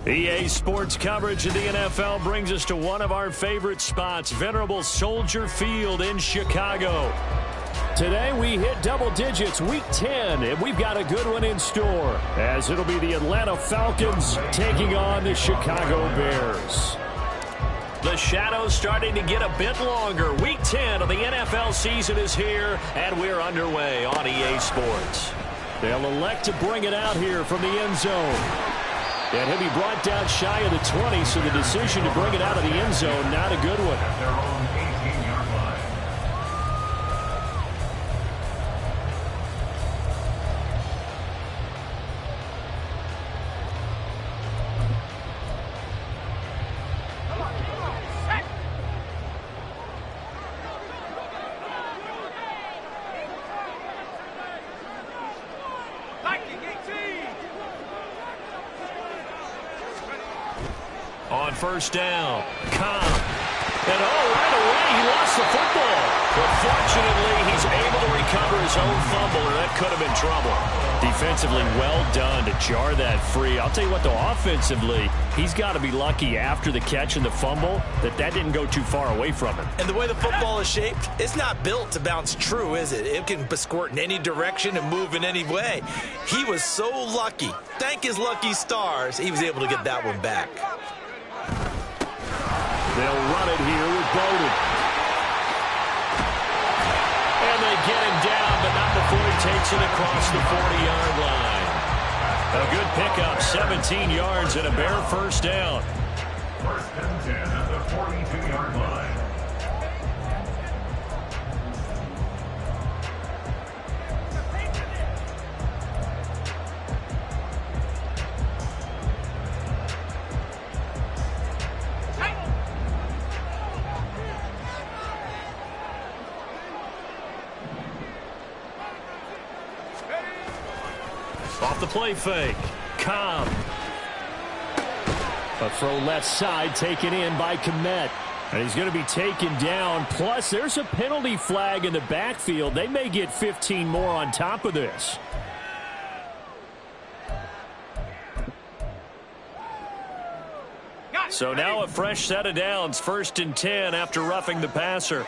EA Sports coverage of the NFL brings us to one of our favorite spots, venerable Soldier Field in Chicago. Today we hit double digits, Week 10, and we've got a good one in store, as it'll be the Atlanta Falcons taking on the Chicago Bears. The shadow's starting to get a bit longer. Week 10 of the NFL season is here, and we're underway on EA Sports. They'll elect to bring it out here from the end zone. And he'll be brought down shy of the 20, so the decision to bring it out of the end zone, not a good one. On first down, Cobb. And right away, he lost the football. But fortunately, he's able to recover his own fumble, or that could have been trouble. Defensively, well done to jar that free. I'll tell you what, though, offensively, he's got to be lucky after the catch and the fumble that didn't go too far away from him. And the way the football is shaped, it's not built to bounce true, is it? It can squirt in any direction and move in any way. He was so lucky. Thank his lucky stars, he was able to get that one back. They'll run it here with Bowden. And they get him down, but not before he takes it across the 40-yard line. A good pickup, 17 yards and a Bear first down. First and 10 at the 42-yard line. Off the play fake. Cobb. A throw left side taken in by Kmet. And he's going to be taken down. Plus, there's a penalty flag in the backfield. They may get 15 more on top of this. So now a fresh set of downs. First and 10 after roughing the passer.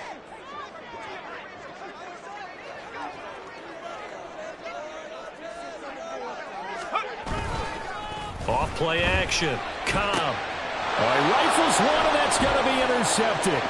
Off play action. Cobb. He rifles one, and that's going to be intercepted.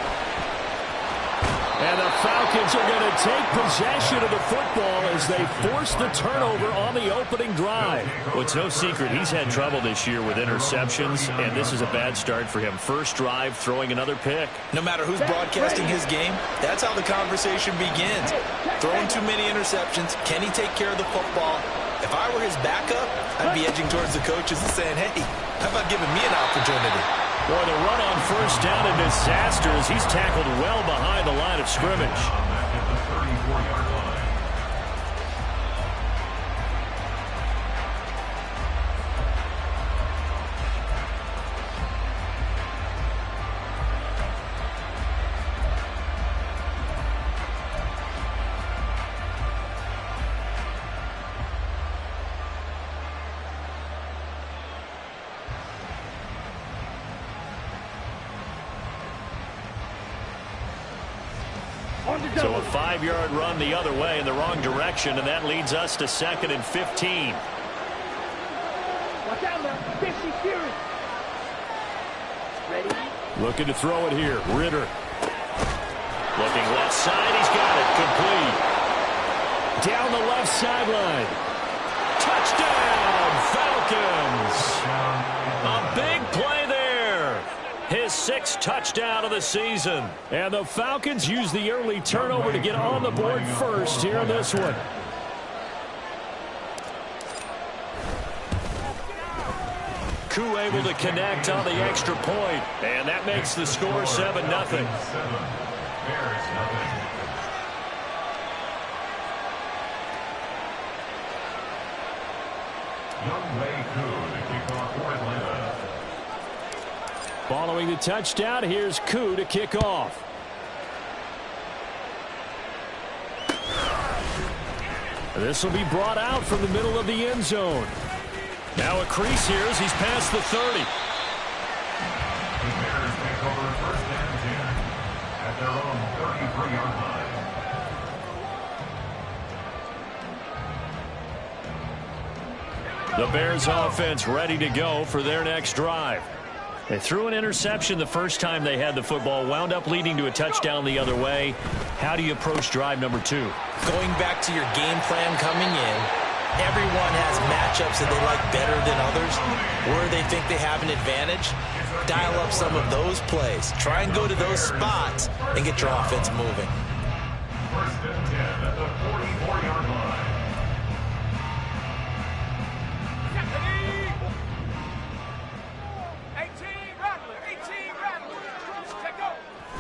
And the Falcons are going to take possession of the football as they force the turnover on the opening drive. Well, it's no secret he's had trouble this year with interceptions, and this is a bad start for him. First drive, throwing another pick. No matter who's broadcasting his game, that's how the conversation begins. Throwing too many interceptions. Can he take care of the football? If I were his backup, I'd be edging towards the coaches and saying, hey, how about giving me an opportunity? Boy, the run on first down a disaster as he's tackled well behind the line of scrimmage. So a 5-yard run the other way in the wrong direction, and that leads us to 2nd and 15. Watch out now. 50 series. Ready? Looking to throw it here. Ritter. Looking left side. He's got it. Complete. Down the left sideline. Touchdown, Falcons. A big play there. His 6th touchdown of the season. And the Falcons use the early turnover to get on the board first here in this one. Koo able to connect on the extra point, and that makes the score 7-0. Following the touchdown, here's Koo to kick off. This will be brought out from the middle of the end zone. Now a crease here as he's past the 30. The Bears take over first and 10 at their own 33-yard line. The Bears offense ready to go for their next drive. They threw an interception the first time they had the football, wound up leading to a touchdown the other way. How do you approach drive number 2? Going back to your game plan coming in, everyone has matchups that they like better than others, where they think they have an advantage. Dial up some of those plays. Try and go to those spots and get your offense moving. First and 10 at the 44-yard line.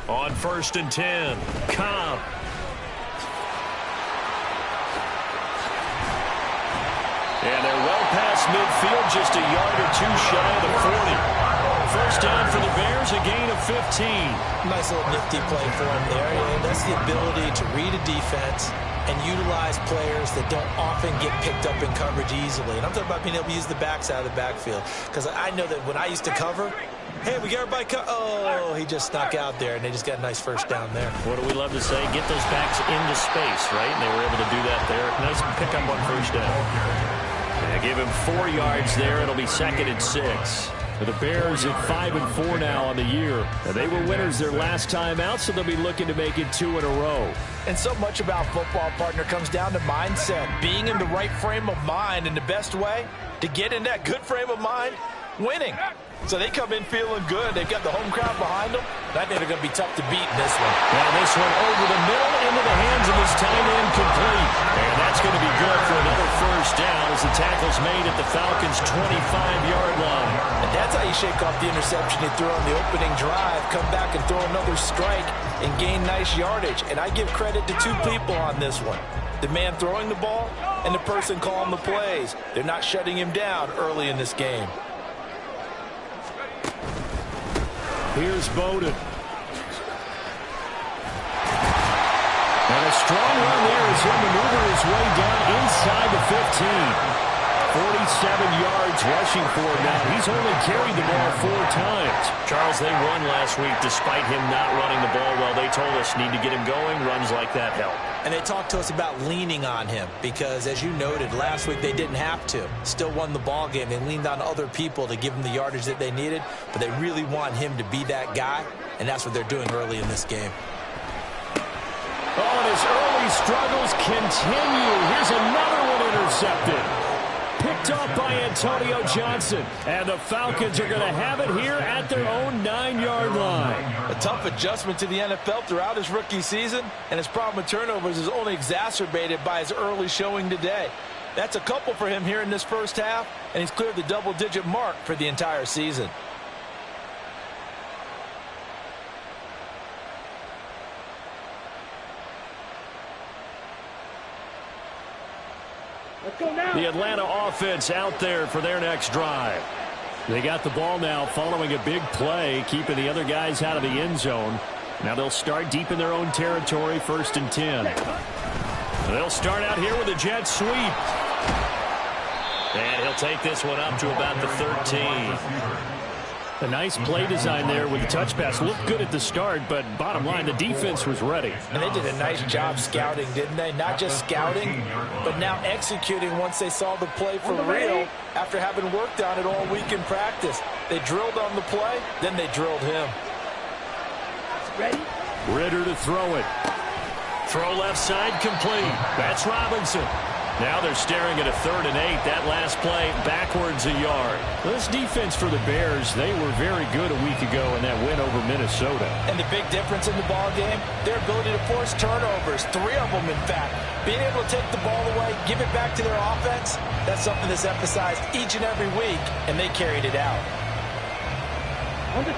On first and 10, Cobb. And they're well past midfield, just a yard or two shy of the 40. First down for the Bears, a gain of 15. Nice little nifty play for him there. And that's the ability to read a defense and utilize players that don't often get picked up in coverage easily. And I'm talking about being able to use the backs out of the backfield. Because I know that when I used to cover, hey, we got everybody oh, he just snuck out there, and they just got a nice first down there. What do we love to say? Get those backs into space, right? And they were able to do that there. Nice pickup on first down. They give him 4 yards there. It'll be second and 6. The Bears at 5-4 now on the year. They were winners their last time out, so they'll be looking to make it 2 in a row. And so much about football, partner, comes down to mindset. Being in the right frame of mind, and the best way to get in that good frame of mind, winning. So they come in feeling good. They've got the home crowd behind them. I think they're going to be tough to beat in this one. Now this one over the middle into the hands of his tight end, complete. And that's going to be good for another first down as the tackle's made at the Falcons' 25-yard line. And that's how you shake off the interception he threw on the opening drive, come back and throw another strike and gain nice yardage. And I give credit to 2 people on this one. The man throwing the ball and the person calling the plays. They're not shutting him down early in this game. Here's Bowden. And a strong run there as he'll maneuver his way down inside the 15. 47 yards rushing for him now. He's only carried the ball 4 times. Charles, they won last week despite him not running the ball well. They told us need to get him going. Runs like that help. And they talked to us about leaning on him because, as you noted, last week they didn't have to. Still won the ball game. They leaned on other people to give them the yardage that they needed, but they really want him to be that guy, and that's what they're doing early in this game. Oh, and his early struggles continue. Here's another one intercepted. Picked off by Antonio Johnson. And the Falcons are going to have it here at their own 9-yard line. A tough adjustment to the NFL throughout his rookie season, and his problem with turnovers is only exacerbated by his early showing today. That's a couple for him here in this first half, and he's cleared the double-digit mark for the entire season. The Atlanta offense out there for their next drive. They got the ball now following a big play, keeping the other guys out of the end zone. Now they'll start deep in their own territory, first and 10. They'll start out here with a jet sweep. And he'll take this one up to about the 13. A nice play design there with the touch pass. Looked good at the start, but bottom line, the defense was ready. And they did a nice job scouting, didn't they? Not just scouting, but now executing once they saw the play for real after having worked on it all week in practice. They drilled on the play, then they drilled him. Ready? Ritter to throw it. Throw left side complete. That's Robinson. Now they're staring at a 3rd and 8. That last play backwards a yard. This defense for the Bears, they were very good a week ago in that win over Minnesota. And the big difference in the ball game, their ability to force turnovers. 3 of them, in fact. Being able to take the ball away, give it back to their offense, that's something that's emphasized each and every week, and they carried it out.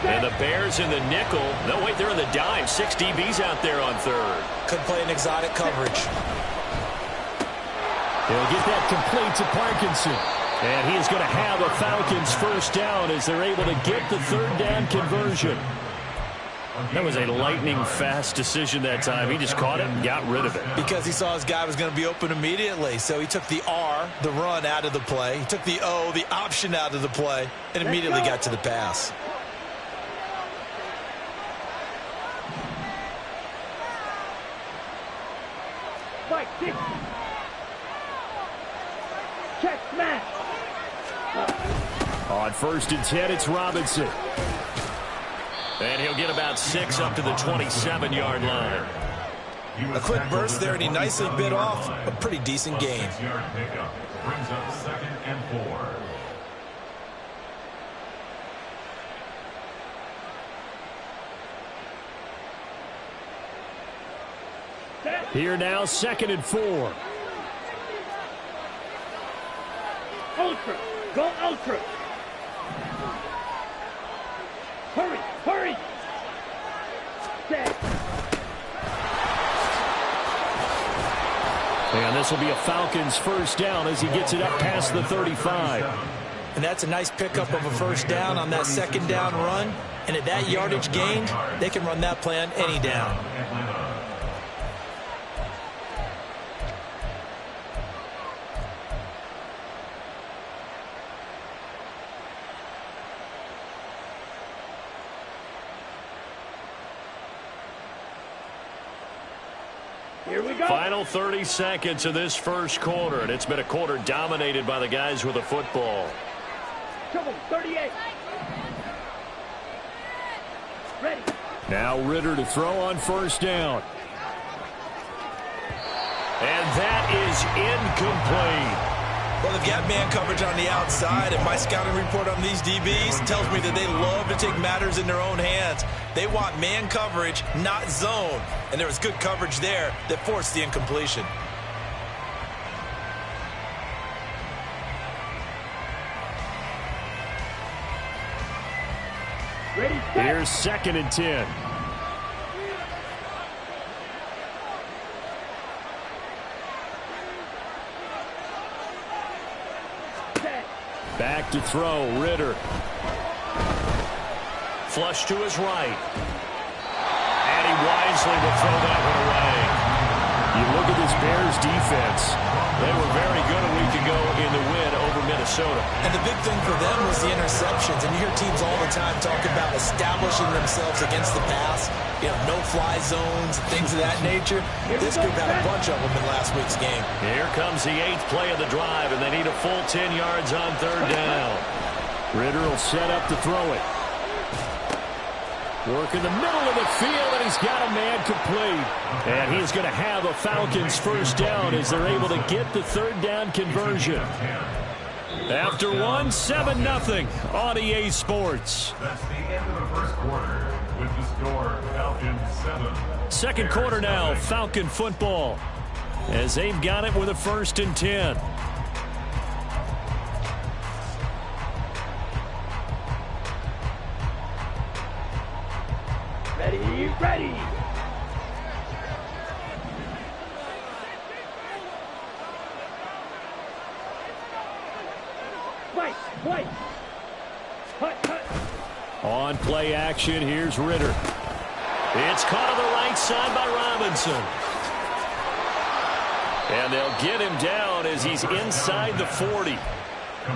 And the Bears in the nickel. No, wait, they're in the dime. 6 DBs out there on 3rd. Could play an exotic coverage. They'll get that complete to Parkinson. And he is going to have a Falcons first down as they're able to get the 3rd down conversion. That was a lightning-fast decision that time. He just caught it and got rid of it. Because he saw his guy was going to be open immediately. So he took the R, the run, out of the play. He took the O, the option, out of the play, and immediately got to the pass. Mike, kick. Check, smash. On 1st and 10, it's Robinson. And he'll get about 6 up to the 27-yard line. A quick burst there, and he nicely bit off a pretty decent gain. 6-yard pickup brings up 2nd and 4. Here now, 2nd and 4. Ultra. Go ultra. Hurry, hurry. Set. And this will be a Falcons first down as he gets it up past the 35. And that's a nice pickup of a first down on that 2nd down run. And at that yardage gained, they can run that play on any down. Here we go. Final 30 seconds of this first quarter, and it's been a quarter dominated by the guys with the football. Trouble, 38. Ready. Now Ritter to throw on first down. And that is incomplete. Well, they've got man coverage on the outside, and my scouting report on these DBs tells me that they love to take matters in their own hands. They want man coverage, not zone. And there was good coverage there that forced the incompletion. Ready, set. Here's 2nd and 10. Set. Back to throw, Ritter. Flush to his right. And he wisely will throw that one away. You look at this Bears defense. They were very good a week ago in the win over Minnesota. And the big thing for them was the interceptions. And you hear teams all the time talk about establishing themselves against the pass. You know, no-fly zones, things of that nature. This group had a bunch of them in last week's game. Here comes the 8th play of the drive, and they need a full 10 yards on 3rd down. Ritter will set up to throw it. Work in the middle of the field, and he's got a man complete. And he's going to have a Falcons first down as they're able to get the 3rd down conversion. After 1, 7-0 on EA Sports. That's the end of the first quarter with the score Falcons 7. Second quarter now, Falcon football, as they've got it with a 1st and 10. Ready, ready. White, white. Hut, hut. On play action, here's Ritter. It's caught on the right side by Robinson. And they'll get him down as he's inside the 40.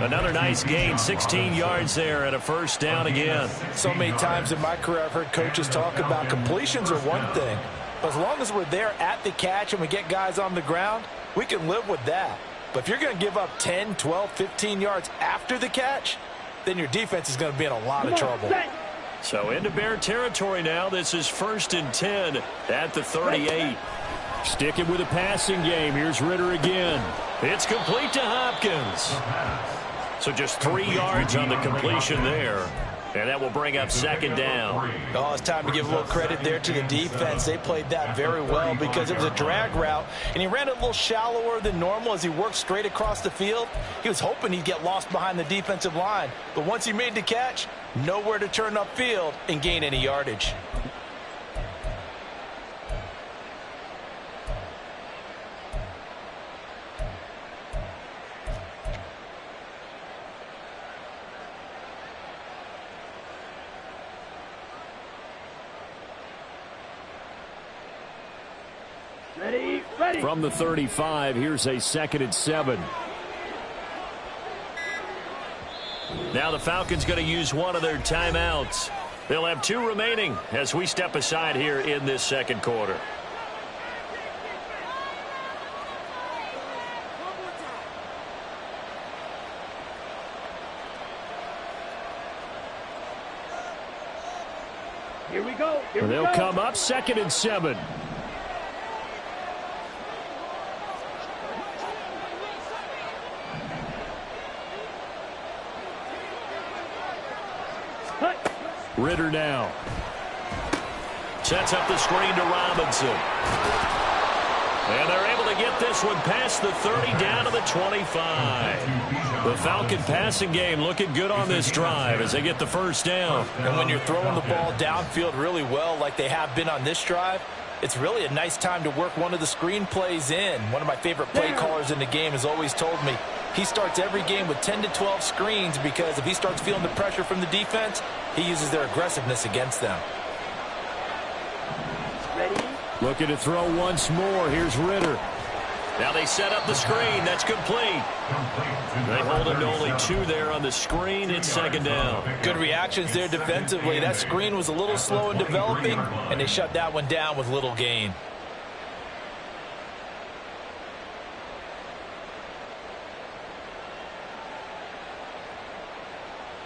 Another nice gain, 16 yards there, and a first down again. So many times in my career I've heard coaches talk about completions are one thing. But as long as we're there at the catch and we get guys on the ground, we can live with that. But if you're going to give up 10, 12, 15 yards after the catch, then your defense is going to be in a lot of trouble. So into Bear territory now. This is 1st and 10 at the 38. Sticking with a passing game. Here's Ritter again. It's complete to Hopkins. So just 3 yards on the completion there. And that will bring up 2nd down. Oh, it's time to give a little credit there to the defense. They played that very well because it was a drag route, and he ran it a little shallower than normal as he worked straight across the field. He was hoping he'd get lost behind the defensive line. But once he made the catch, nowhere to turn upfield and gain any yardage. From the 35, here's a 2nd and 7. Now the Falcons going to use one of their timeouts. They'll have 2 remaining as we step aside here in this second quarter. Here we go. They'll come up 2nd and 7. Ritter now. Sets up the screen to Robinson. And they're able to get this one past the 30 down to the 25. The Falcon passing game looking good on this drive as they get the first down. And when you're throwing the ball downfield really well like they have been on this drive, it's really a nice time to work one of the screen plays in. One of my favorite play callers in the game has always told me he starts every game with 10 to 12 screens because if he starts feeling the pressure from the defense, he uses their aggressiveness against them. Ready? Looking to throw once more. Here's Ritter. Now they set up the screen. That's complete. They hold him to only 2 there on the screen. It's 2nd down. Good reactions there defensively. That screen was a little slow in developing, and they shut that one down with little gain.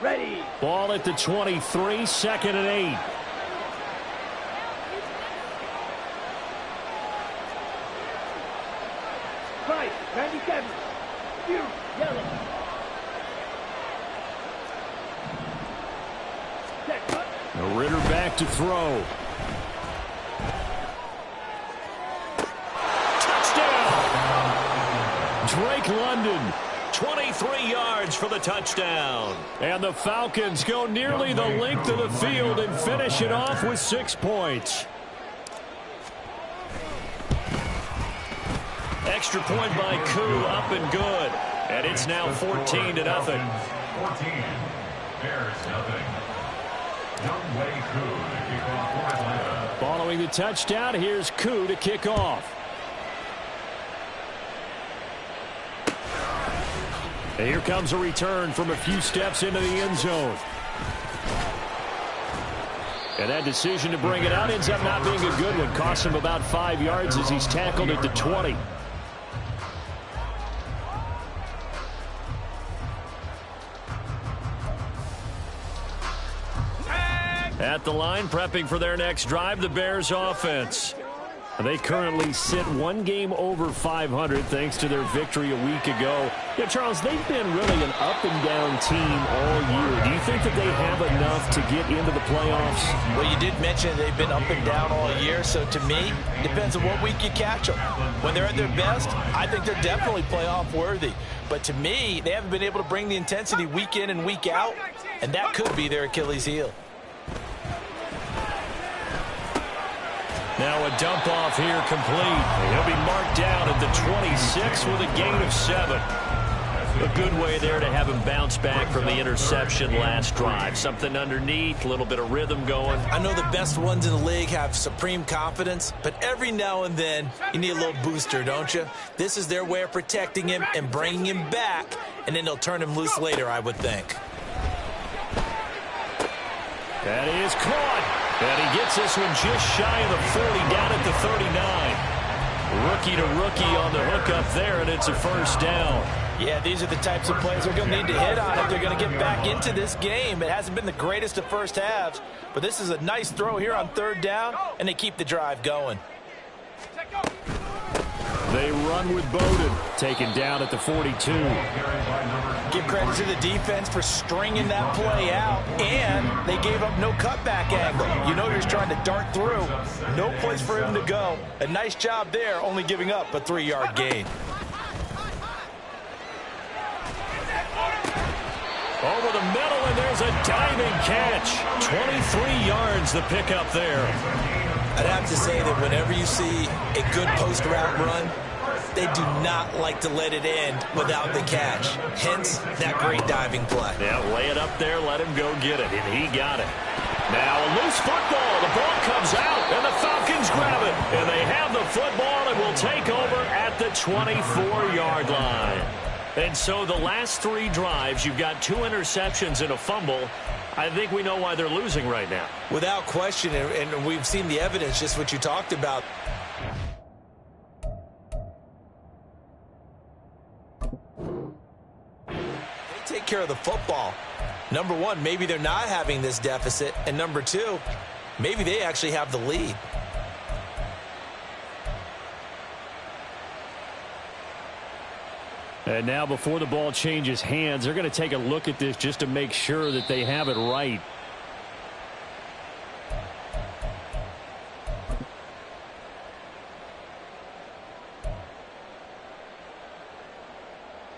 Ready. Ball at the 23, 2nd and 8. Right. 97. You. Yellow. Set. Cut. The Ritter back to throw. Touchdown! Drake London. 23 yards for the touchdown. And the Falcons go nearly the length of the field and finish it off with 6 points. Extra point by Koo, up and good. And it's now 14-0. 14. Bears nothing. Young Wei Koo to kick off for Atlanta. Following the touchdown, here's Koo to kick off. And here comes a return from a few steps into the end zone. And that decision to bring it out ends up not being a good one. Costs him about 5 yards as he's tackled at the 20. At the line, prepping for their next drive, the Bears offense. They currently sit 1 game over 500 thanks to their victory a week ago. Yeah, Charles, they've been really an up-and-down team all year. Do you think that they have enough to get into the playoffs? Well, you did mention they've been up and down all year, so to me, depends on what week you catch them. When they're at their best, I think they're definitely playoff worthy. But to me, they haven't been able to bring the intensity week in and week out, and that could be their Achilles heel. Now a dump off here complete. He'll be marked down at the 26 with a gain of 7. A good way there to have him bounce back from the interception last drive. Something underneath, a little bit of rhythm going. I know the best ones in the league have supreme confidence, but every now and then you need a little booster, don't you? This is their way of protecting him and bringing him back, and then they'll turn him loose later, I would think. That is caught. And he gets this one just shy of the 40 down at the 39. Rookie to rookie on the hook up there, and it's a first down. Yeah, these are the types of plays they're going to need to hit on if they're going to get back into this game. It hasn't been the greatest of first halves, but this is a nice throw here on 3rd down, and they keep the drive going. They run with Bowden, taken down at the 42. Give credit to the defense for stringing that play out, and they gave up no cutback angle. You know he's trying to dart through. No place for him to go. A nice job there, only giving up a 3-yard gain. Over the middle, and there's a diving catch. 23 yards, the pickup there. I'd have to say that whenever you see a good post route run, they do not like to let it end without the catch. Hence, that great diving play. Yeah, lay it up there, let him go get it, and he got it. Now a loose football. The ball comes out, and the Falcons Vikings grab it, and they have the football and will take over at the 24-yard line. And so the last 3 drives, you've got 2 interceptions and a fumble. I think we know why they're losing right now. Without question, and we've seen the evidence, just what you talked about. They take care of the football. Number one, maybe they're not having this deficit. And number two, maybe they actually have the lead. And now before the ball changes hands, they're going to take a look at this just to make sure that they have it right.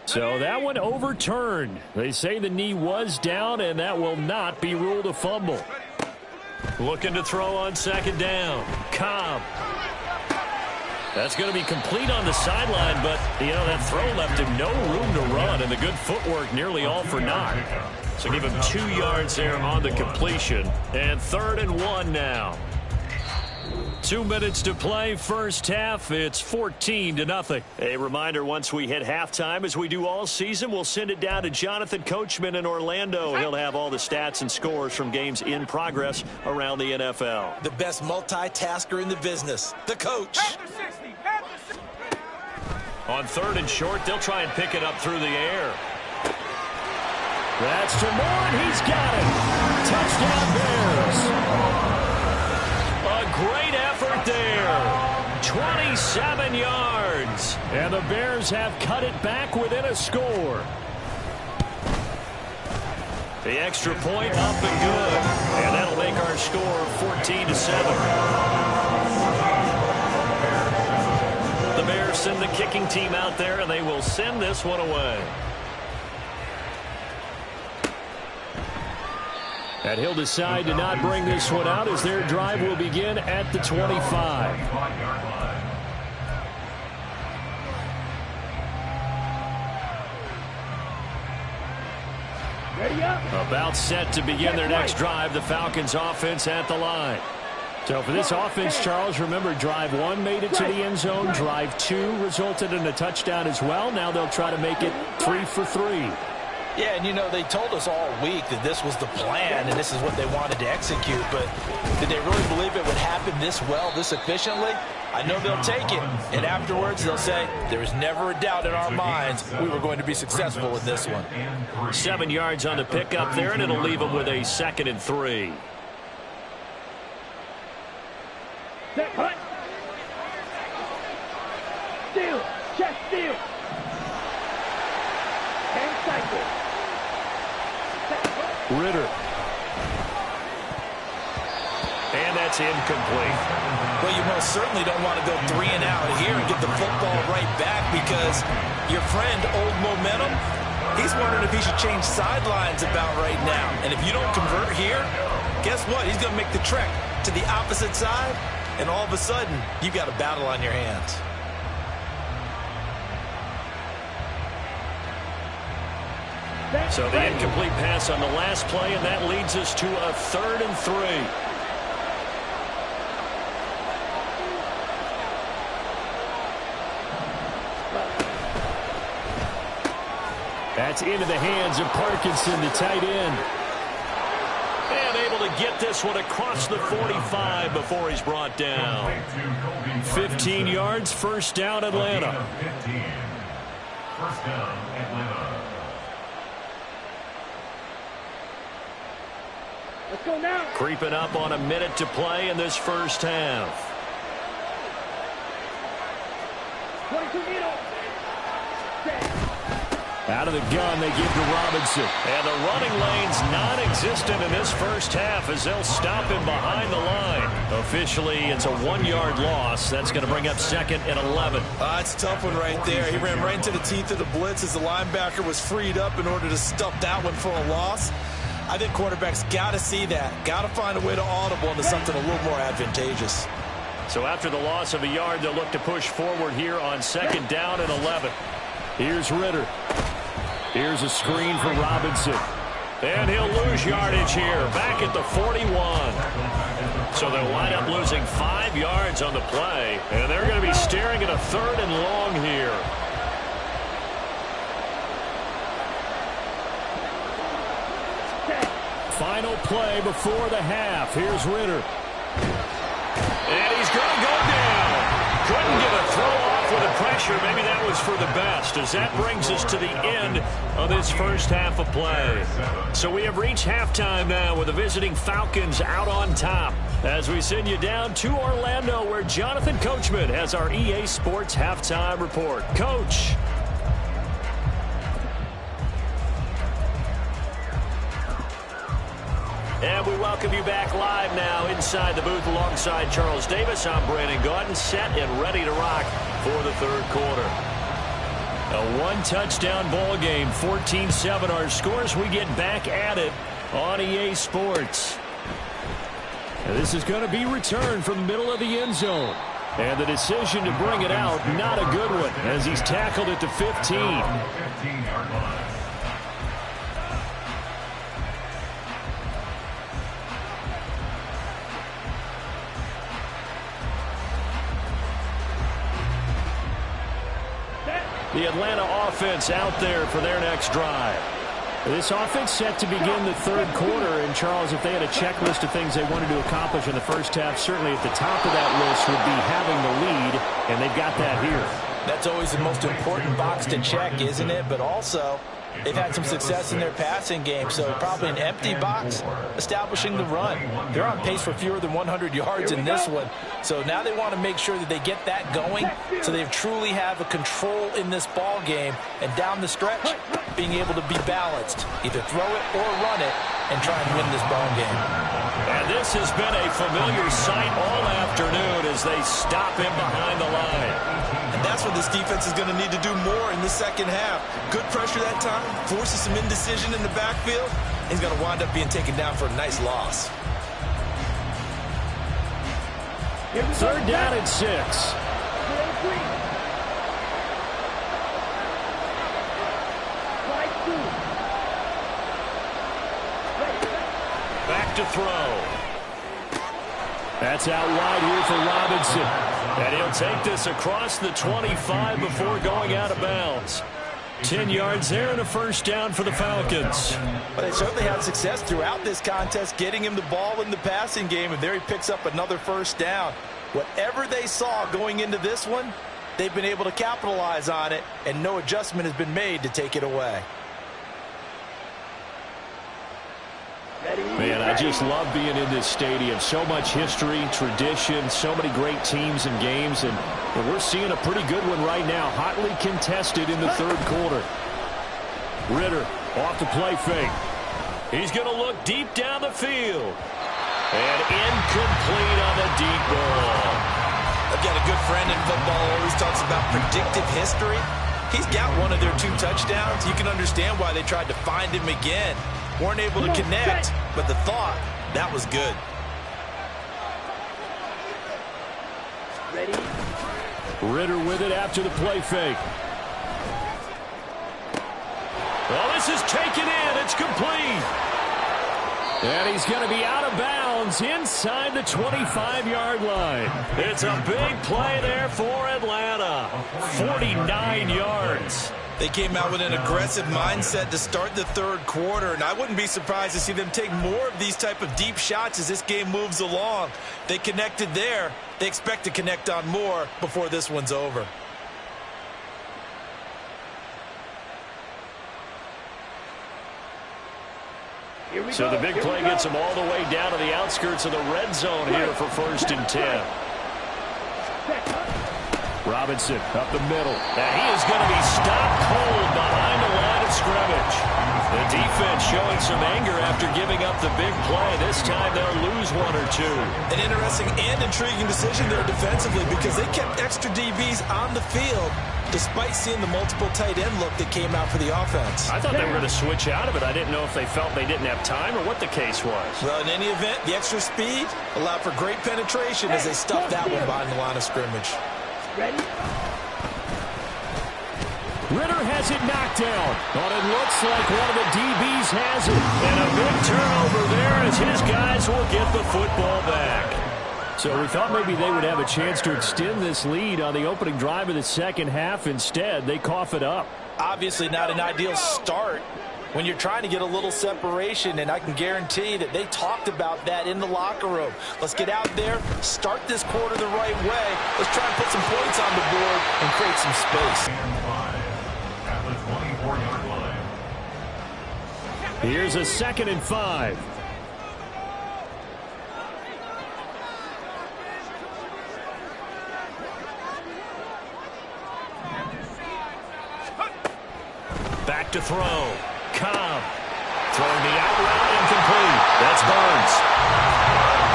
So that one overturned. They say the knee was down, and that will not be ruled a fumble. Looking to throw on second down. Cobb. That's going to be complete on the sideline, but, that throw left him no room to run, and the good footwork nearly all for naught. So give him 2 yards there on the completion, and 3rd and 1 now. 2 minutes to play, first half. It's 14-0. A reminder, once we hit halftime, as we do all season, we'll send it down to Jonathan Coachman in Orlando. He'll have all the stats and scores from games in progress around the NFL. The best multitasker in the business, the coach. On 3rd and short, they'll try and pick it up through the air. That's to Moore, and he's got it. Touchdown Bears. A great effort there. 27 yards. And the Bears have cut it back within a score. The extra point up and good. And that'll make our score 14-7. The Bears send the kicking team out there, and they will send this one away. And he'll decide to not bring this one out as their drive will begin at the 25. Ready up. About set to begin their next drive, the Falcons offense at the line. So for this offense, Charles, remember drive 1 made it to the end zone. Drive 2 resulted in a touchdown as well. Now they'll try to make it 3 for 3. Yeah, and they told us all week that this was the plan and this is what they wanted to execute, but did they really believe it would happen this well, this efficiently? I know they'll take it, and afterwards they'll say, there was never a doubt in our minds we were going to be successful with this one. 7 yards on the pickup there, and it'll leave them with a 2nd and 3. Set, hut. Steal. Chest steal. And cycle. Ritter. And that's incomplete. Well, you most certainly don't want to go 3 and out here and get the football right back because your friend, Old Momentum, he's wondering if he should change sidelines about right now. And if you don't convert here, guess what? He's going to make the trek to the opposite side, and all of a sudden, you've got a battle on your hands. So the incomplete pass on the last play, and that leads us to a 3rd and 3. That's into the hands of Parkinson, the tight end. And able to get this one across the 45 before he's brought down. 15 yards, first down, Atlanta. First down, Atlanta. Let's go now. Creeping up on a minute to play in this first half. 22 needle. Out of the gun, they give to Robinson. And the running lane's non-existent in this first half as they'll stop him behind the line. Officially, it's a 1-yard loss. That's going to bring up 2nd and 11. It's a tough one right there. He ran right into the teeth of the blitz as the linebacker was freed up in order to stuff that one for a loss. I think quarterbacks got to see that. Got to find a way to audible into something a little more advantageous. So after the loss of a yard, they'll look to push forward here on 2nd down and 11. Here's Ritter. Here's a screen for Robinson. And he'll lose yardage here. Back at the 41. So they'll wind up losing 5 yards on the play, and they're going to be staring at a 3rd and long here. Final play before the half. Here's Ritter. And he's going to go down. Couldn't get a throw off with the pressure. Maybe that was for the best, as that brings us to the end of this first half of play. So we have reached halftime now with the visiting Falcons out on top, as we send you down to Orlando, where Jonathan Coachman has our EA Sports halftime report. Coach. And we welcome you back live now inside the booth alongside Charles Davis. I'm Brandon Gaudin, set and ready to rock for the third quarter. A one-touchdown ball game, 14-7 our scores. We get back at it on EA Sports. And this is going to be returned from the middle of the end zone. And the decision to bring it out, not a good one, as he's tackled at the 15. The Atlanta offense out there for their next drive. This offense set to begin the third quarter. And, Charles, if they had a checklist of things they wanted to accomplish in the first half, certainly at the top of that list would be having the lead, and they've got that here. That's always the most important box to check, isn't it? But also, they've had some success in their passing game, so probably an empty box establishing the run. They're on pace for fewer than 100 yards in this one. So now they want to make sure that they get that going so they truly have a control in this ball game. And down the stretch, being able to be balanced, either throw it or run it, and try and win this ball game. And this has been a familiar sight all afternoon as they stop him behind the line. And that's what this defense is going to need to do more in the second half. Good pressure that time, forces some indecision in the backfield. He's going to wind up being taken down for a nice loss. Third down and 6. Back to throw. That's out wide here for Robinson. And he'll take this across the 25 before going out of bounds. 10 yards there and a first down for the Falcons. But they certainly had success throughout this contest, getting him the ball in the passing game, and there he picks up another first down. Whatever they saw going into this one, they've been able to capitalize on it, and no adjustment has been made to take it away. Man, I just love being in this stadium. So much history, tradition, so many great teams and games, and we're seeing a pretty good one right now, hotly contested in the third quarter. Ritter off the play fake. He's going to look deep down the field. And incomplete on the deep ball. I've got a good friend in football who always talks about predictive history. He's got one of their 2 touchdowns. You can understand why they tried to find him again. Weren't able to connect, but the thought, that was good. Ready? Ritter with it after the play fake. Well, this is taken in. It's complete. And he's going to be out of bounds inside the 25-yard line. It's a big play there for Atlanta. 49 yards. They came out with an aggressive mindset to start the third quarter, and I wouldn't be surprised to see them take more of these type of deep shots as this game moves along. They connected there. They expect to connect on more before this one's over. So the big play gets them all the way down to the outskirts of the red zone here for 1st and 10. Robinson up the middle. And he is going to be stopped cold behind the line of scrimmage. The defense showing some anger after giving up the big play. This time they'll lose 1 or 2. An interesting and intriguing decision there defensively because they kept extra DBs on the field despite seeing the multiple tight end look that came out for the offense. I thought they were going to switch out of it. I didn't know if they felt they didn't have time or what the case was. Well, in any event, the extra speed allowed for great penetration as they stuffed that one behind the line of scrimmage. Ready? Ritter has it knocked down, but it looks like one of the DBs has it. And a big turnover there as his guys will get the football back. So we thought maybe they would have a chance to extend this lead on the opening drive of the second half. Instead, they cough it up. Obviously not an ideal start when you're trying to get a little separation, and I can guarantee that they talked about that in the locker room. Let's get out there, start this quarter the right way. Let's try and put some points on the board and create some space. At the 24-yard line. Here's a 2nd and 5. Back to throw. Cobb throwing the out route, incomplete. That's Burns.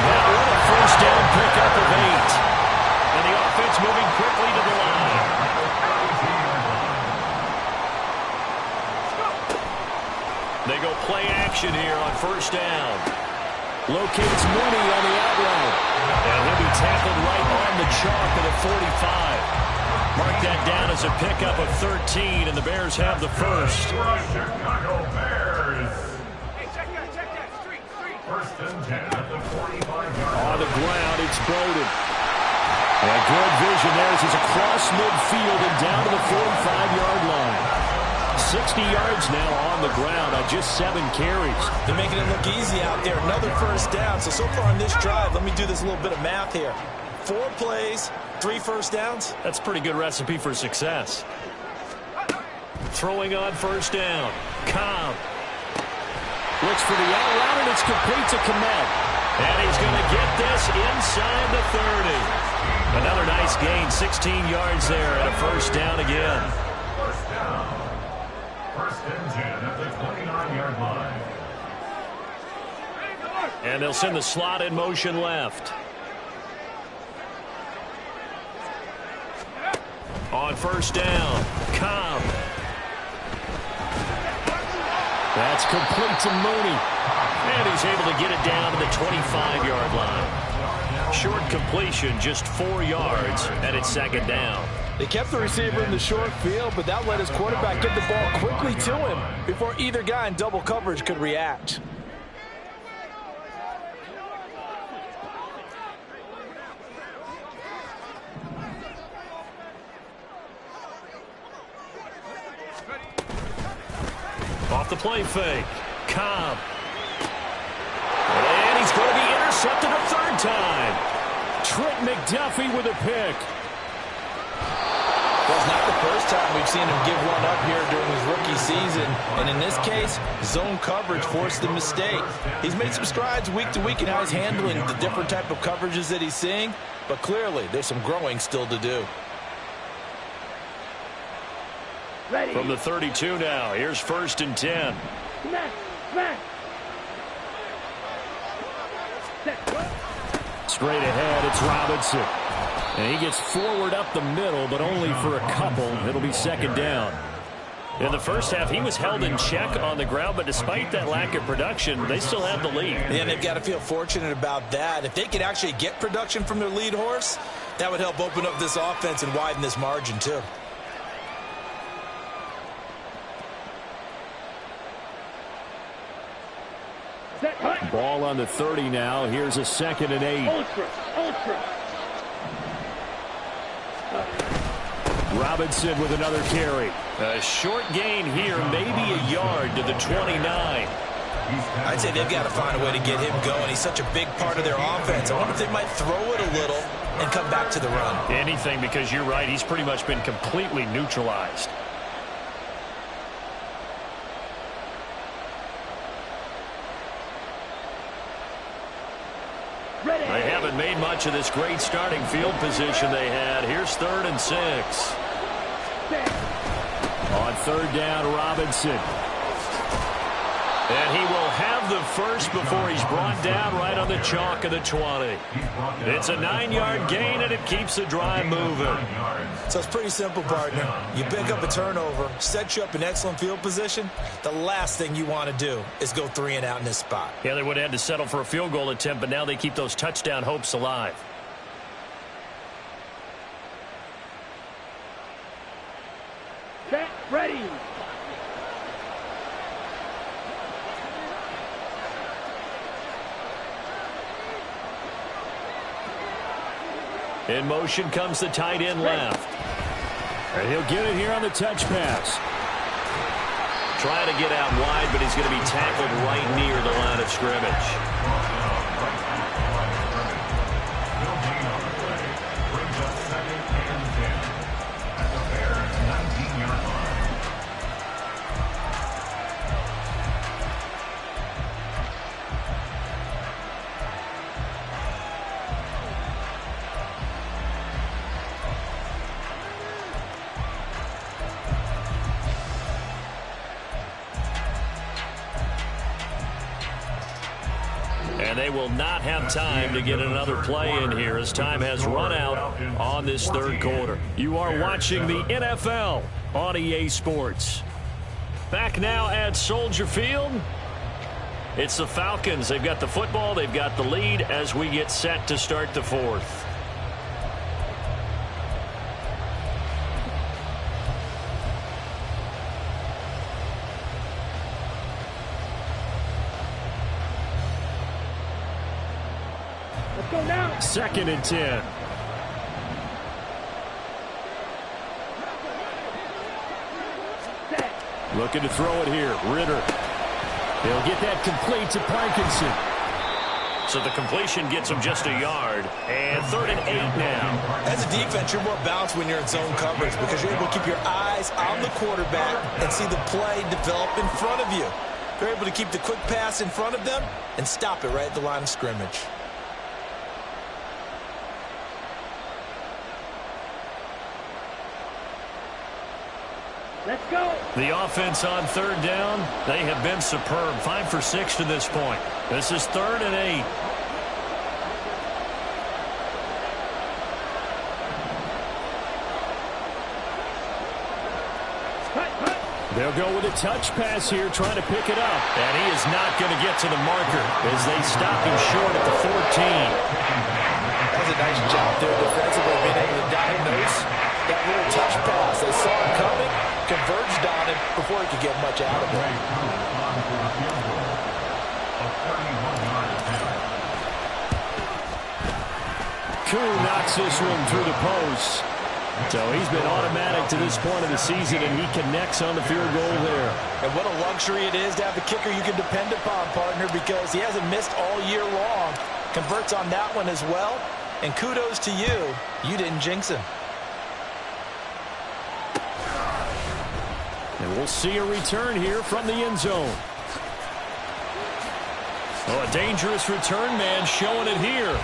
Now what a first down pickup of 8. And the offense moving quickly to the line. They go play action here on first down. Locates Mooney on the out route. And he'll be tackled right on the chalk of the 45. Mark that down as a pickup of 13, and the Bears have the first. Chicago Bears. First and 10 at the 45-yard line. On the ground, it's Bowden. And good vision there as he's across midfield and down to the 45-yard line. 60 yards now on the ground on just 7 carries. They're making it look easy out there. Another first down. So far on this drive, let me do this little bit of math here. 4 plays, 3 first downs. That's a pretty good recipe for success. Throwing on first down. Cobb looks for the out route, and it's complete to Kmet. And he's going to get this inside the 30. Another nice gain, 16 yards there, and a first down again. First down. First and 10 at the 29-yard line. And they'll send the slot in motion left. On first down, Cobb. That's complete to Mooney. And he's able to get it down to the 25-yard line. Short completion, just 4 yards, and it's 2nd down. They kept the receiver in the short field, but that let his quarterback get the ball quickly to him before either guy in double coverage could react. Off the play fake. Cobb. And he's going to be intercepted a 3rd time. Trent McDuffie with a pick. Well, it's not the first time we've seen him give one up here during his rookie season. And in this case, zone coverage forced the mistake. He's made some strides week to week in how he's handling the different type of coverages that he's seeing. But clearly, there's some growing still to do. Ready. From the 32 now, here's 1st and 10. Smash, smash. Straight ahead, it's Robinson. And he gets forward up the middle, but only for a couple. It'll be 2nd down. In the first half, he was held in check on the ground, but despite that lack of production, they still have the lead. And they've got to feel fortunate about that. If they could actually get production from their lead horse, that would help open up this offense and widen this margin, too. Ball on the 30 now. Here's a 2nd and 8. Ultra. Robinson with another carry. A short gain here, maybe a yard to the 29. I'd say they've got to find a way to get him going. He's such a big part of their offense. I wonder if they might throw it a little and come back to the run. Anything, because you're right. He's pretty much been completely neutralized. They haven't made much of this great starting field position they had. Here's 3rd and 6. On 3rd down, Robinson. And he will have the first before he's brought down right on the chalk of the 20. It's a 9-yard gain, and it keeps the drive moving. So it's pretty simple, partner. You pick up a turnover, set you up in excellent field position. The last thing you want to do is go 3 and out in this spot. Yeah, they would have had to settle for a field goal attempt, but now they keep those touchdown hopes alive. Set, ready. In motion comes the tight end left. And he'll get it here on the touch pass. Trying to get out wide, but he's going to be tackled right near the line of scrimmage. And they will not have time to get another play in here as time has run out on this third quarter. You are watching the NFL on EA Sports. Back now at Soldier Field. It's the Falcons. They've got the football. They've got the lead as we get set to start the fourth. Let's go now. 2nd and 10. Set. Looking to throw it here. Ritter. They'll get that complete to Parkinson. So the completion gets him just a yard. And 3rd and 8 now. As a defense, you're more balanced when you're in zone coverage because you're able to keep your eyes on the quarterback and see the play develop in front of you. You're able to keep the quick pass in front of them and stop it right at the line of scrimmage. Let's go. The offense on 3rd down, they have been superb. 5 for 6 to this point. This is 3rd and 8. They'll go with a touch pass here, trying to pick it up. And he is not going to get to the marker as they stop him short at the 14. That was a nice job there defensively, being able to diagnose that little touch pass. They saw it coming, converged on it before he could get much out of it. Koo knocks this one through the post. So he's been automatic to this point of the season, and he connects on the field goal there. And what a luxury it is to have a kicker you can depend upon, partner, because he hasn't missed all year long. Converts on that one as well. And kudos to you. You didn't jinx him. And we'll see a return here from the end zone. Oh, a dangerous return man showing it here.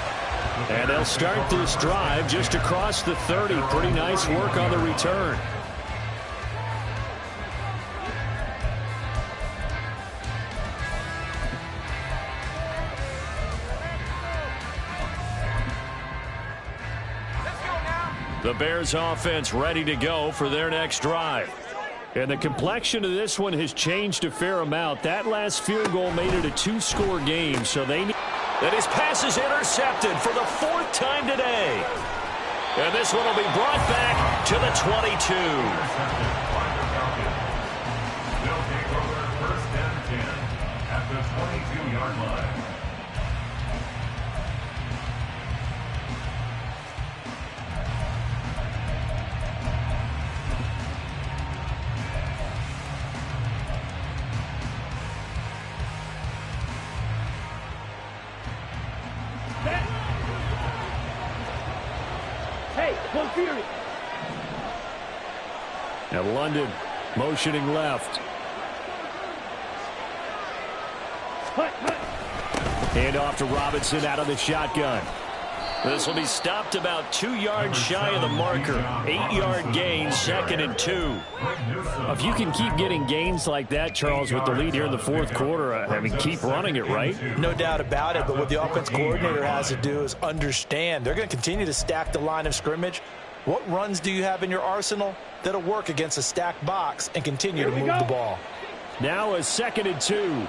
And they'll start this drive just across the 30. Pretty nice work on the return. The Bears offense ready to go for their next drive. And the complexion of this one has changed a fair amount. That last field goal made it a 2-score game, so they need... And his pass is intercepted for the 4th time today. And this one will be brought back to the 22. They'll take over 1st and 10 at the 22-yard line. Hey, full fury. And London motioning left. Hut, hut. Hand off to Robinson out of the shotgun. This will be stopped about 2 yards shy of the marker. 8-yard gain, 2nd and 2. If you can keep getting gains like that, Charles, with the lead here in the 4th quarter, I mean, keep running it, right? No doubt about it, but what the offense coordinator has to do is understand. They're going to continue to stack the line of scrimmage. What runs do you have in your arsenal that'll work against a stacked box and continue to move the ball? Now a 2nd and 2.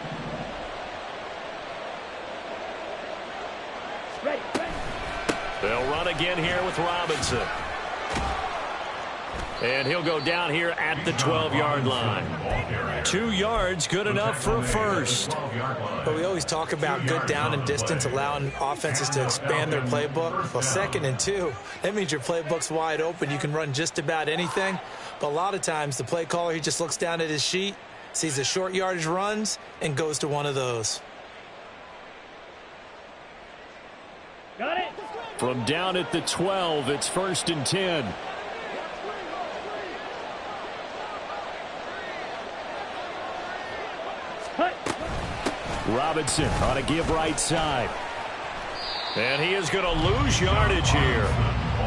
Ready, ready. They'll run again here with Robinson. And he'll go down here at the 12-yard line. 2 yards, good enough for a first. But we always talk about good down and distance, allowing offenses to expand their playbook. Well, 2nd and 2, that means your playbook's wide open. You can run just about anything. But a lot of times, the play caller, he just looks down at his sheet, sees the short yardage runs, and goes to one of those. Got it. From down at the 12, it's 1st and 10. Robinson on a give right side. And he is going to lose yardage here.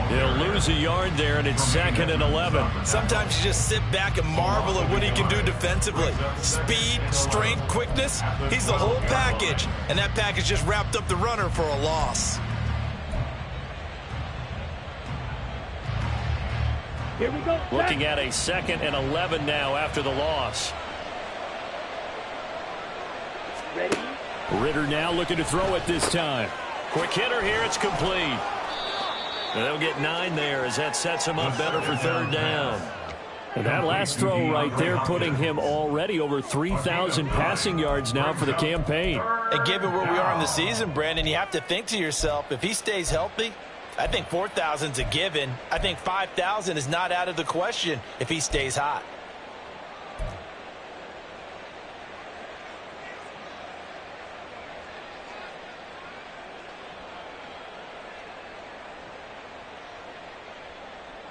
He'll lose a yard there, and it's 2nd and 11. Sometimes you just sit back and marvel at what he can do defensively. Speed, strength, quickness, he's the whole package. And that package just wrapped up the runner for a loss. Here we go. Looking at a 2nd and 11 now after the loss. Ready? Ritter now looking to throw it this time. Quick hitter here, it's complete. And they'll get 9 there as that sets him up better for 3rd down. And that last throw right there putting him already over 3,000 passing yards now for the campaign. And given where we are in the season, Brandon, you have to think to yourself, if he stays healthy, I think 4,000 is a given. I think 5,000 is not out of the question if he stays hot.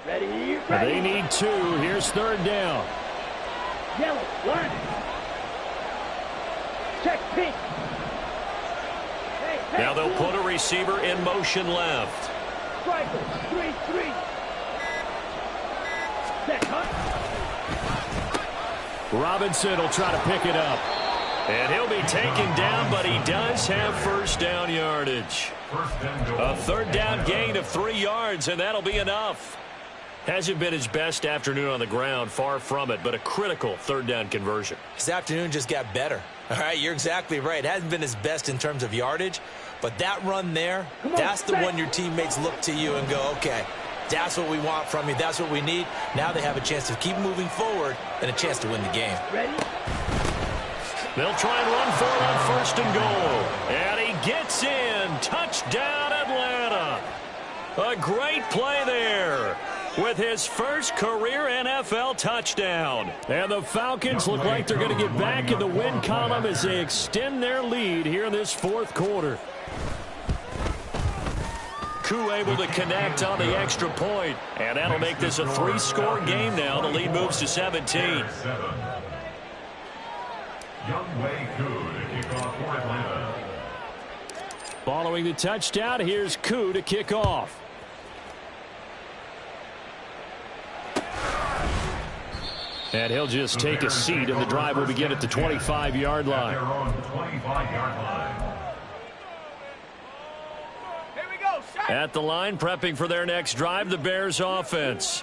Ready? They need 2. Here's 3rd down. Yellow, line. Check pink. Hey, Now they'll put a receiver in motion left. Striker, 3-3. Set, huh? Robinson will try to pick it up. And he'll be taken down, but he does have 1st down yardage. A 3rd down gain of 3 yards, and that'll be enough. Hasn't been his best afternoon on the ground, far from it, but a critical 3rd down conversion. His afternoon just got better. All right, you're exactly right. Hasn't been his best in terms of yardage, but that run there, that's the one your teammates look to you and go, okay, that's what we want from you. That's what we need. Now they have a chance to keep moving forward and a chance to win the game. Ready? They'll try and run for it on 1st and goal. And he gets in. Touchdown, Atlanta. A great play there with his first career NFL touchdown. And the Falcons look like they're going to get back in the win column as they extend their lead here in this 4th quarter. Koo able to connect on the extra point, and that'll make this a 3-score game now. The lead moves to 17. Youngway Koo to kick off for Atlanta. Following the touchdown, here's Koo to kick off. And he'll just take a seat, and the drive will begin at the 25-yard line. Their own 25-yard line. At the line, prepping for their next drive, the Bears offense.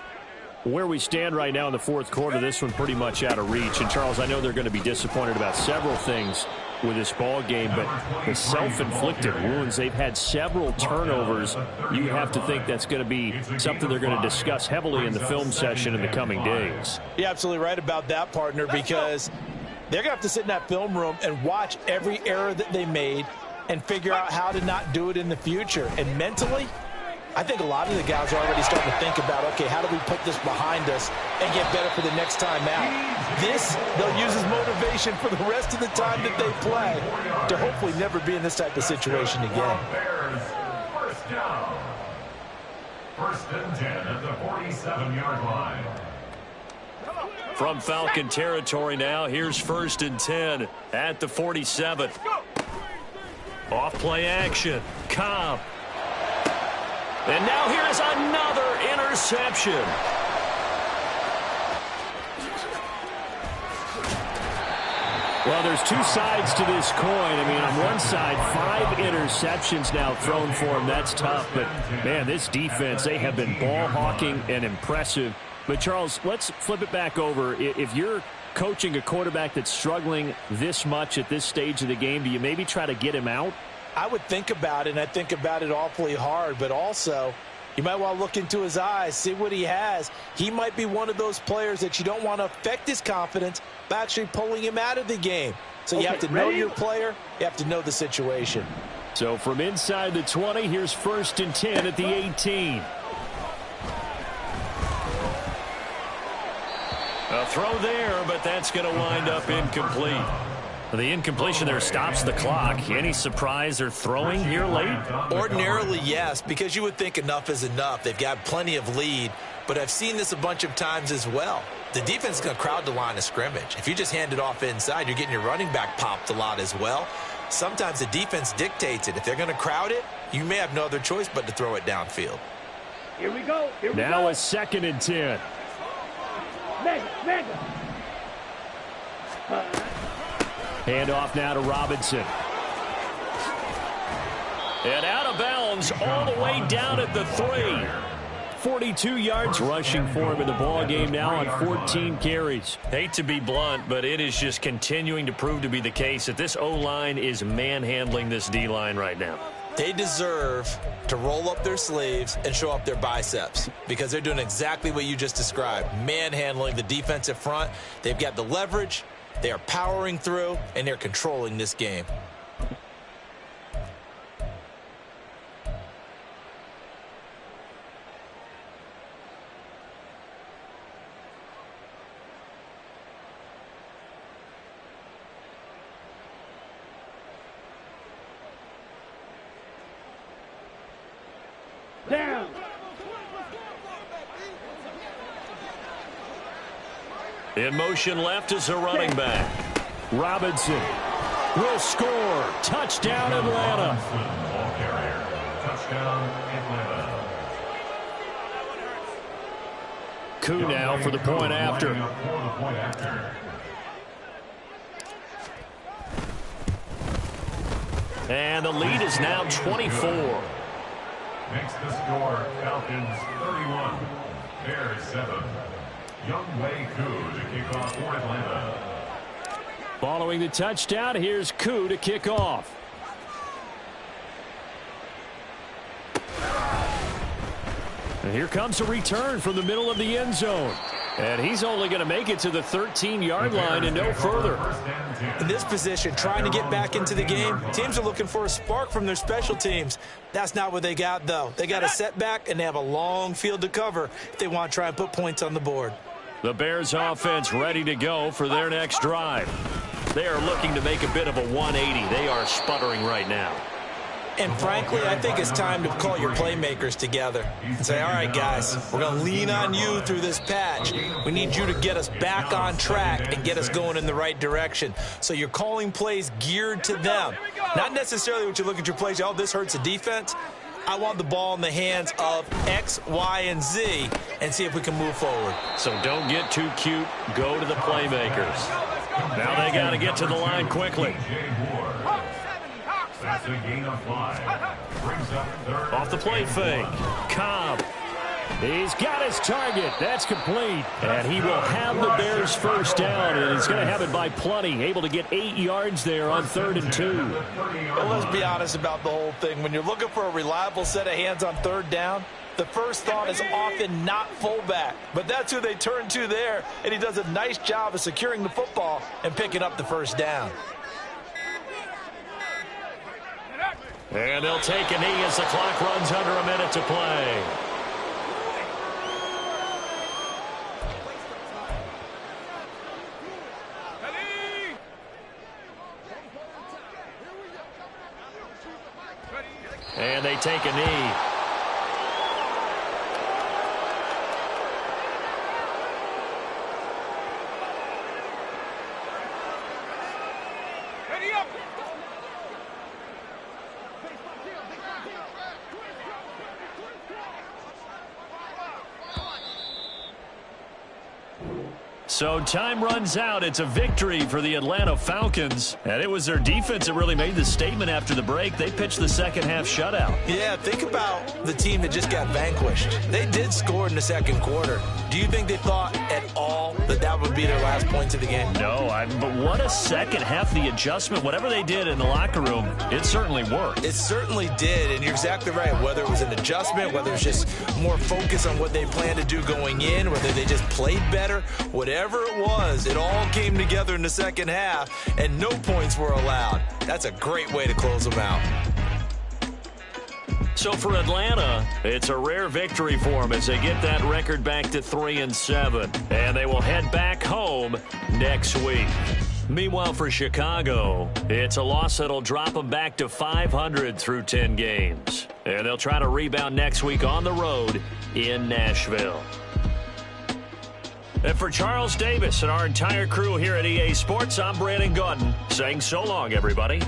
Where we stand right now in the 4th quarter, this one pretty much out of reach. And, Charles, I know they're going to be disappointed about several things with this ball game, but the self-inflicted wounds, they've had several turnovers. You have to think that's going to be something they're going to discuss heavily in the film session in the coming days. You're absolutely right about that, partner, because they're going to have to sit in that film room and watch every error that they made and figure out how to not do it in the future. And mentally, I think a lot of the guys are already starting to think about, okay, how do we put this behind us and get better for the next time out? This, they'll use as motivation for the rest of the time that they play to hopefully never be in this type of situation again. Bears, 1st down. 1st and 10 at the 47-yard line. From Falcon territory now, here's 1st and 10 at the 47. Off play action. Cobb. And now here is another interception. Well, there's 2 sides to this coin. I mean, on one side, 5 interceptions now thrown for him. That's tough. But, man, this defense, they have been ball hawking and impressive. But, Charles, let's flip it back over. If you're coaching a quarterback that's struggling this much at this stage of the game, do you maybe try to get him out? I would think about it, and I think about it awfully hard, but also You might want to look into his eyes, see what he has. He might be one of those players that you don't want to affect his confidence by actually pulling him out of the game. So you have to know your player. You have to know the situation. So from inside the 20, here's 1st and 10 at the 18. A throw there, but that's going to wind up incomplete. The incompletion there stops the clock. Any surprise they're throwing here late? Ordinarily, yes, because you would think enough is enough. They've got plenty of lead, but I've seen this a bunch of times as well. The defense is going to crowd the line of scrimmage. If you just hand it off inside, you're getting your running back popped a lot as well. Sometimes the defense dictates it. If they're going to crowd it, you may have no other choice but to throw it downfield. Here we go. Now a 2nd and 10. Mega. Hand off now to Robinson. And out of bounds all the way down at the 3. 42 yards rushing for him in the ball game now on 14 carries. Hate to be blunt, but it is just continuing to prove to be the case that this O-line is manhandling this D-line right now. They deserve to roll up their sleeves and show up their biceps because they're doing exactly what you just described, manhandling the defensive front. They've got the leverage. They are powering through, and they're controlling this game. Down. In motion left is a running back. Robinson will score. Touchdown, Atlanta. Touchdown, Atlanta. Koo now for the point after. And the lead is now 24. Makes the score Falcons 31, Bears 7. Younghoe Koo to kick off for Atlanta. Following the touchdown, here's Koo to kick off. And here comes a return from the middle of the end zone. And he's only going to make it to the 13-yard line and no further. In this position, trying to get back into the game, teams are looking for a spark from their special teams. That's not what they got, though. They got a setback, and they have a long field to cover if they want to try and put points on the board. The Bears offense ready to go for their next drive. They are looking to make a bit of a 180. They are sputtering right now. And frankly, I think it's time to call your playmakers together and say, all right, guys, we're going to lean on you through this patch. We need you to get us back on track and get us going in the right direction. So you're calling plays geared to them. Not necessarily what you look at your plays, oh, this hurts the defense. I want the ball in the hands of X, Y, and Z and see if we can move forward. So don't get too cute. Go to the playmakers. Now they got to get to the line quickly. That's a gain of 5. Brings up third. Off the play fake. Cobb. He's got his target. That's complete. And he will have the Bears first down, and he's going to have it by plenty. Able to get 8 yards there on 3rd and 2. And let's be honest about the whole thing. When you're looking for a reliable set of hands on 3rd down, the first thought is often not fullback. But that's who they turn to there, and he does a nice job of securing the football and picking up the first down. And they'll take a knee as the clock runs under a minute to play. And they take a knee. So time runs out. It's a victory for the Atlanta Falcons. And it was their defense that really made the statement after the break. They pitched the second half shutout. Yeah, think about the team that just got vanquished. They did score in the second quarter. Do Do you think they thought at all that that would be their last points of the game? No, but what a second half. The adjustment, whatever they did in the locker room, it certainly worked. It certainly did, and you're exactly right. Whether it was an adjustment, whether it's just more focus on what they planned to do going in, whether they just played better, whatever it was, it all came together in the second half, and no points were allowed. That's a great way to close them out. So for Atlanta, it's a rare victory for them as they get that record back to 3-7. And they will head back home next week. Meanwhile, for Chicago, it's a loss that'll drop them back to 500 through 10 games. And they'll try to rebound next week on the road in Nashville. And for Charles Davis and our entire crew here at EA Sports, I'm Brandon Gaudin saying so long, everybody.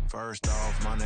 First off, my name